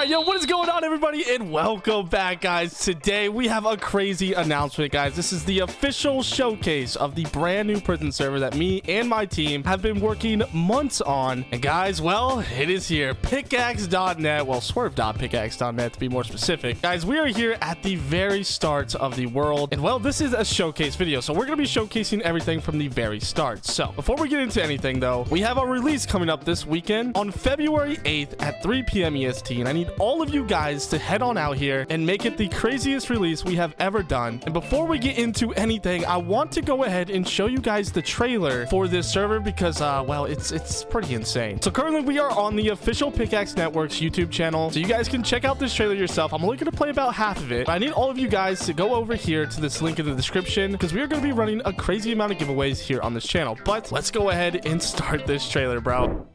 All right, yo, what is going on, everybody, and welcome back, guys. Today we have a crazy announcement, guys. This is the official showcase of the brand new prison server that me and my team have been working months on. And guys, well, it is here. Pickaxe.net, well, swerve.pickaxe.net to be more specific. Guys, we are here at the very start of the world, and well, this is a showcase video, so we're gonna be showcasing everything from the very start. So before we get into anything, though, we have a release coming up this weekend on February 8th at 3 p.m. EST, and I need all of you guys to head on out here and make it the craziest release we have ever done. And before we get into anything, I want to go ahead and show you guys the trailer for this server because well, it's pretty insane. So currently we are on the official Pickaxe Network's YouTube channel, so you guys can check out this trailer yourself. I'm only going to play about half of it, but I need all of you guys to go over here to this link in the description because we are going to be running a crazy amount of giveaways here on this channel. But let's go ahead and start this trailer, bro.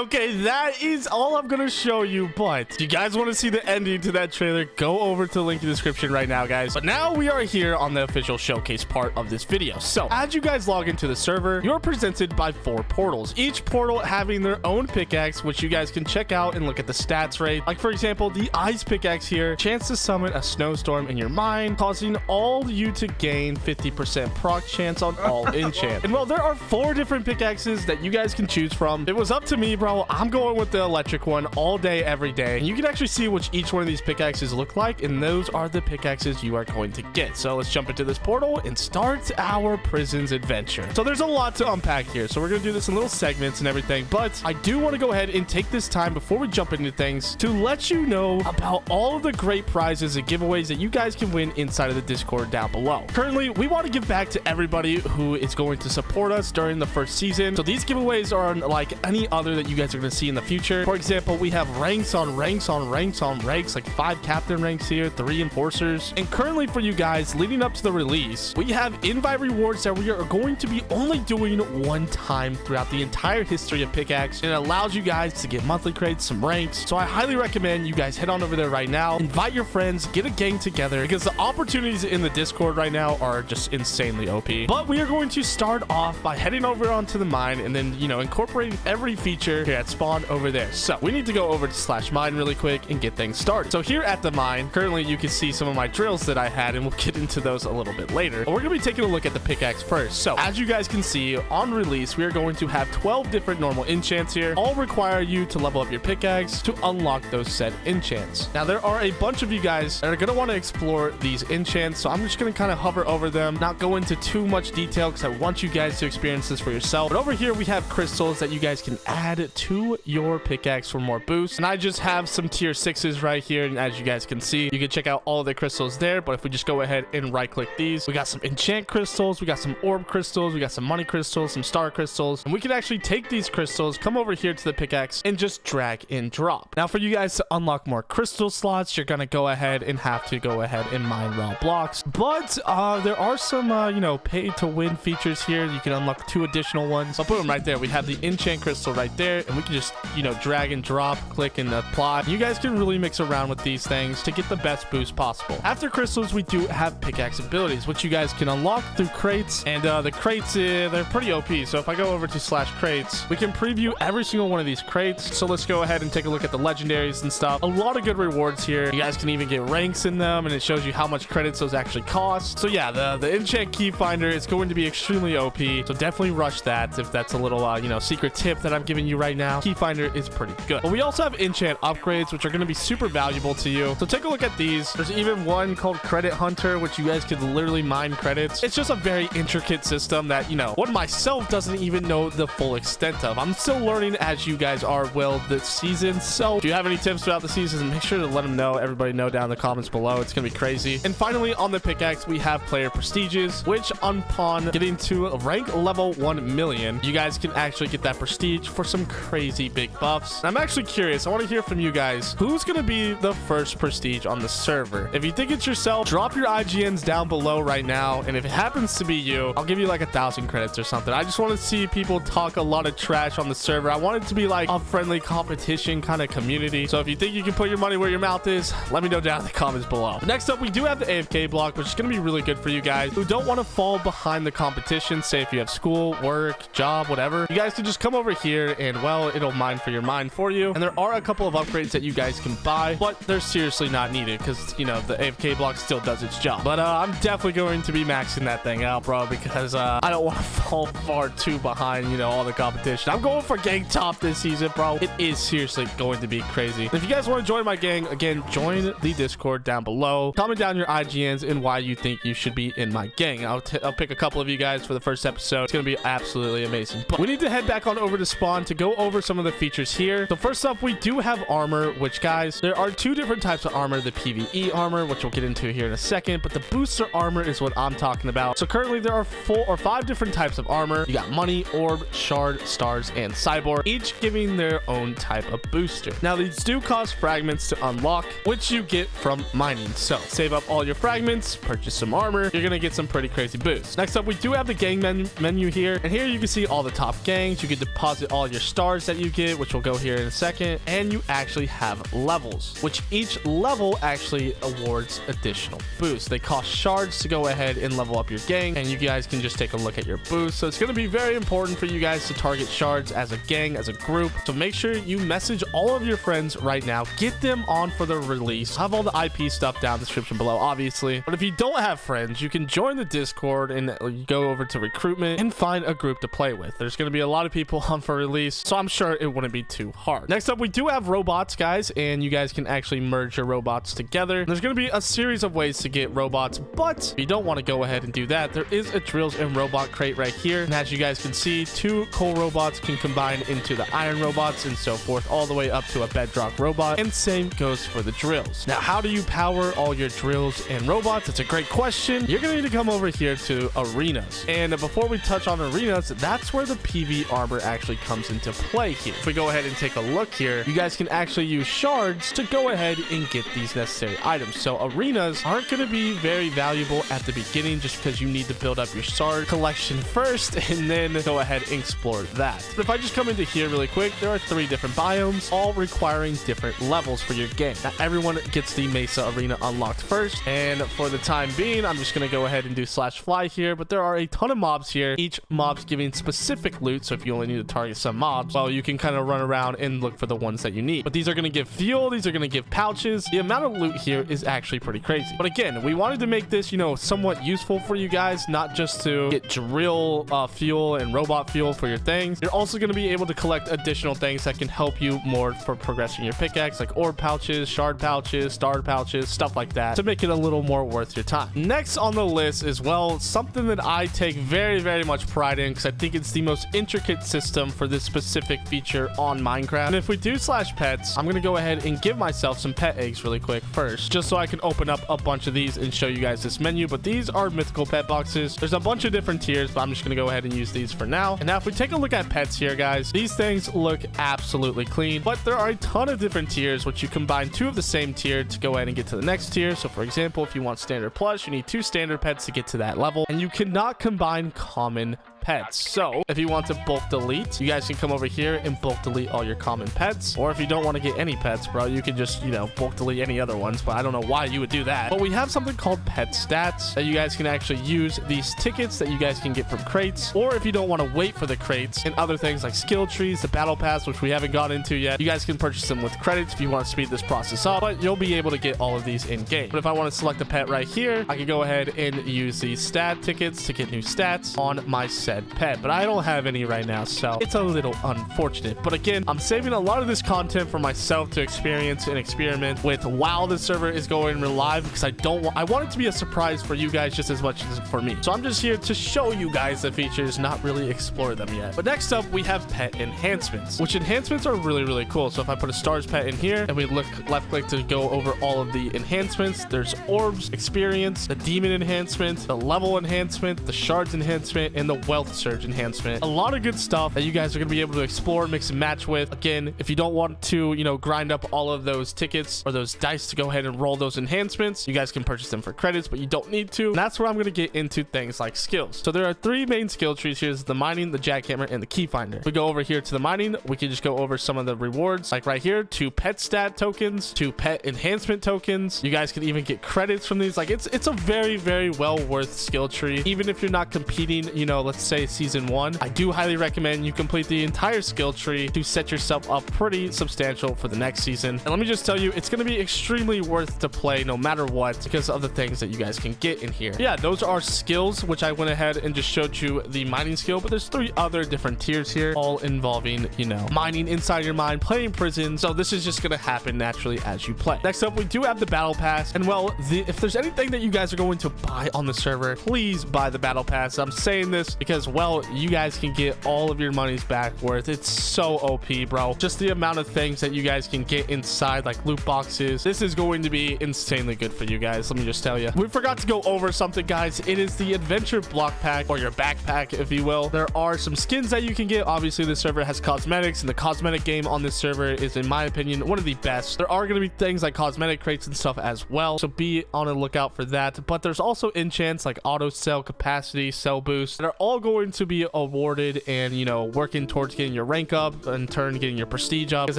Okay, that is all I'm gonna show you, but if you guys want to see the ending to that trailer, go over to the link in the description right now, guys. But now we are here on the official showcase part of this video. So as you guys log into the server, you're presented by 4 portals, each portal having their own pickaxe, which you guys can check out and look at the stats rate. Like, for example, the ice pickaxe here, chance to summon a snowstorm in your mine, causing all you to gain 50% proc chance on all enchant. And well, there are 4 different pickaxes that you guys can choose from. It was up to me, bro. I'm going with the electric one all day, every day. And you can actually see which each one of these pickaxes look like, and those are the pickaxes you are going to get. So let's jump into this portal and start our prisons adventure. So there's a lot to unpack here, so we're gonna do this in little segments and everything, but I do want to go ahead and take this time before we jump into things to let you know about all of the great prizes and giveaways that you guys can win inside of the Discord down below. Currently, we want to give back to everybody who is going to support us during the first season, so these giveaways are unlike any other that you guys are going to see in the future. For example, we have ranks on ranks on ranks on ranks, like 5 captain ranks here, 3 enforcers. And currently for you guys, leading up to the release, we have invite rewards that we are going to be only doing one time throughout the entire history of Pickaxe. And it allows you guys to get monthly crates, some ranks. So I highly recommend you guys head on over there right now, invite your friends, get a gang together, because the opportunities in the Discord right now are just insanely OP. But we are going to start off by heading over onto the mine and then, you know, incorporating every feature here at spawn over there. So we need to go over to /mine really quick and get things started. So here at the mine, currently you can see some of my drills that I had, and we'll get into those a little bit later. But we're gonna be taking a look at the pickaxe first. So as you guys can see on release, we are going to have 12 different normal enchants here, all require you to level up your pickaxe to unlock those said enchants. Now there are a bunch of you guys that are gonna want to explore these enchants, so I'm just gonna kind of hover over them, not go into too much detail because I want you guys to experience this for yourself. But over here we have crystals that you guys can add to your pickaxe for more boost, and I just have some tier 6s right here, and as you guys can see, you can check out all the crystals there. But if we just go ahead and right click these, we got some enchant crystals, we got some orb crystals, we got some money crystals, some star crystals, and we can actually take these crystals, come over here to the pickaxe, and just drag and drop. Now for you guys to unlock more crystal slots, you're gonna go ahead and have to go ahead and mine raw blocks. But there are some you know, pay to win features here. You can unlock 2 additional ones. I'll put them right there. We have the enchant crystal right there, and we can just, you know, drag and drop, click and apply. You guys can really mix around with these things to get the best boost possible. After crystals, we do have pickaxe abilities, which you guys can unlock through crates, and the crates, they're pretty OP. So if I go over to /crates, we can preview every single one of these crates. So let's go ahead and take a look at the legendaries and stuff. A lot of good rewards here. You guys can even get ranks in them, and it shows you how much credits those actually cost. So yeah, the enchant key finder is going to be extremely OP, so definitely rush that if that's a little you know, secret tip that I'm giving you right now, key finder is pretty good. But we also have enchant upgrades, which are going to be super valuable to you. So take a look at these. There's even one called Credit Hunter, which you guys could literally mine credits. It's just a very intricate system that, you know, one myself doesn't even know the full extent of. I'm still learning as you guys are this season. So if you have any tips throughout the season, make sure to let them know. Everybody know down in the comments below. It's going to be crazy. And finally, on the pickaxe, we have player prestiges, which upon getting to rank level 1 million, you guys can actually get that prestige for some crazy big buffs. And I'm actually curious. I want to hear from you guys. Who's going to be the first prestige on the server? If you think it's yourself, drop your IGNs down below right now. And if it happens to be you, I'll give you like 1,000 credits or something. I just want to see people talk a lot of trash on the server. I want it to be like a friendly competition kind of community. So if you think you can put your money where your mouth is, let me know down in the comments below. Next up, we do have the AFK block, which is going to be really good for you guys who don't want to fall behind the competition. Say if you have school, work, job, whatever, you guys can just come over here and, well, it'll mine for your mine for you. And there are a couple of upgrades that you guys can buy, but they're seriously not needed because, you know, the AFK block still does its job. But I'm definitely going to be maxing that thing out, bro, because I don't want to fall far too behind, you know, all the competition. I'm going for gang top this season, bro. It is seriously going to be crazy. If you guys want to join my gang, again, join the Discord down below. Comment down your IGNs and why you think you should be in my gang. I'll pick a couple of you guys for the first episode. It's going to be absolutely amazing. But we need to head back on over to spawn to go over some of the features here. So first up, we do have armor, which, guys, there are two different types of armor. The PvE armor, which we'll get into here in a second, but the booster armor is what I'm talking about. So currently there are 4 or 5 different types of armor. You got money, orb, shard, stars, and cyborg, each giving their own type of booster. Now these do cost fragments to unlock, which you get from mining. So save up all your fragments, purchase some armor, you're gonna get some pretty crazy boosts. Next up, we do have the gang menu here, and here you can see all the top gangs. You can deposit all your stars that you get, which we'll go here in a second, and you actually have levels, which each level actually awards additional boosts. They cost shards to go ahead and level up your gang, and you guys can just take a look at your boosts. So it's going to be very important for you guys to target shards as a gang, as a group. So make sure you message all of your friends right now, get them on for the release. I have all the IP stuff down in the description below, obviously. But if you don't have friends, you can join the Discord and go over to recruitment and find a group to play with. There's going to be a lot of people on for release, so I'm sure it wouldn't be too hard. Next up, we do have robots, guys, and you guys can actually merge your robots together. There's going to be a series of ways to get robots, but if you don't want to go ahead and do that, there is a drills and robot crate right here. And as you guys can see, 2 coal robots can combine into the iron robots and so forth, all the way up to a bedrock robot. And same goes for the drills. Now, how do you power all your drills and robots? It's a great question. You're going to need to come over here to arenas. And before we touch on arenas, that's where the PV armor actually comes into play here. If we go ahead and take a look here, you guys can actually use shards to go ahead and get these necessary items. So arenas aren't going to be very valuable at the beginning just because you need to build up your shard collection first and then go ahead and explore that. But if I just come into here really quick, there are 3 different biomes, all requiring different levels for your gang. Now, everyone gets the Mesa Arena unlocked first, and for the time being, I'm just going to go ahead and do /fly here, but there are a ton of mobs here, each mob's giving specific loot, so if you only need to target some mobs, well, you can kind of run around and look for the ones that you need. But these are going to give fuel, these are going to give pouches. The amount of loot here is actually pretty crazy. But again, we wanted to make this, you know, somewhat useful for you guys, not just to get drill fuel and robot fuel for your things. You're also going to be able to collect additional things that can help you more for progressing your pickaxe, like orb pouches, shard pouches, star pouches, stuff like that, to make it a little more worth your time. Next on the list is, well, something that I take very, very much pride in because I think it's the most intricate system for this specific feature on Minecraft. And if we do /pets, I'm going to go ahead and give myself some pet eggs really quick first, just so I can open up a bunch of these and show you guys this menu. But these are mythical pet boxes. There's a bunch of different tiers, but I'm just going to go ahead and use these for now. And now if we take a look at pets here, guys, these things look absolutely clean, but there are a ton of different tiers, which you combine 2 of the same tier to go ahead and get to the next tier. So for example, if you want standard plus, you need 2 standard pets to get to that level, and you cannot combine common pets. So if you want to bulk delete, you guys can come over here and bulk delete all your common pets. Or if you don't want to get any pets, bro, you can just, you know, bulk delete any other ones, but I don't know why you would do that. But we have something called pet stats that you guys can actually use these tickets that you guys can get from crates. Or if you don't want to wait for the crates and other things like skill trees, the battle pass, which we haven't got into yet, you guys can purchase them with credits if you want to speed this process up, but you'll be able to get all of these in game. But if I want to select a pet right here, I can go ahead and use these stat tickets to get new stats on my said said pet, but I don't have any right now, so it's a little unfortunate. But again, I'm saving a lot of this content for myself to experience and experiment with while the server is going live, because I want it to be a surprise for you guys just as much as for me. So I'm just here to show you guys the features, not really explore them yet. But next up, we have pet enhancements, which enhancements are really cool. So if I put a stars pet in here and we look left click to go over all of the enhancements, there's orbs, experience, the demon enhancement, the level enhancement, the shards enhancement, and the wealth surge enhancement. A lot of good stuff that you guys are going to be able to explore, mix and match with. Again, if you don't want to, you know, grind up all of those tickets or those dice to go ahead and roll those enhancements, you guys can purchase them for credits, but you don't need to. And that's where I'm going to get into things like skills. So there are 3 main skill trees here: the mining, the jackhammer, and the key finder. If we go over here to the mining, we can just go over some of the rewards, like right here, 2 pet stat tokens, 2 pet enhancement tokens. You guys can even get credits from these. Like, it's a very well worth skill tree. Even if you're not competing, you know, let's say season 1, I do highly recommend you complete the entire skill tree to set yourself up pretty substantial for the next season. And let me just tell you, it's going to be extremely worth to play no matter what, because of the things that you guys can get in here. Yeah, those are skills, which I went ahead and just showed you the mining skill, but there's 3 other different tiers here, all involving, you know, mining inside your mine, playing prison. So this is just going to happen naturally as you play. Next up, we do have the battle pass. And well, if there's anything that you guys are going to buy on the server, please buy the battle pass. I'm saying this because, well, you guys can get all of your money's back worth. It's so OP, bro. Just the amount of things that you guys can get inside, like loot boxes. This is going to be insanely good for you guys. Let me just tell you. We forgot to go over something, guys. It is the adventure block pack, or your backpack, if you will. There are some skins that you can get. Obviously, the server has cosmetics, and the cosmetic game on this server is, in my opinion, one of the best. There are going to be things like cosmetic crates and stuff as well, so be on the lookout for that. But there's also enchants like auto sell, capacity, sell boost, that are all going to be awarded and, you know, working towards getting your rank up, in turn getting your prestige up, because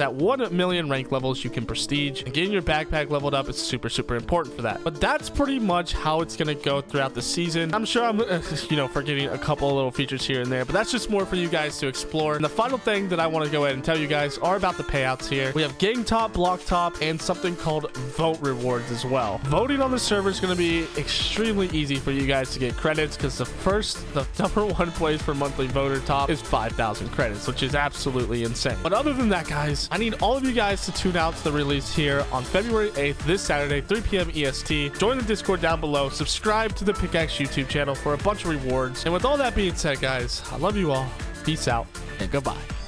at 1 million rank levels you can prestige, and getting your backpack leveled up is super important for that. But that's pretty much how it's going to go throughout the season. I'm sure I'm you know, forgetting a couple of little features here and there, but that's just more for you guys to explore. And the final thing that I want to go ahead and tell you guys are about the payouts here. We have gang top, block top, and something called vote rewards as well. Voting on the server is going to be extremely easy for you guys to get credits, because the number 1 place for monthly voter top is 5,000 credits, which is absolutely insane. But other than that, guys, I need all of you guys to tune out to the release here on February 8th, this Saturday, 3 p.m. EST. Join the Discord down below. Subscribe to the Pickaxe YouTube channel for a bunch of rewards. And with all that being said, guys, I love you all. Peace out and goodbye.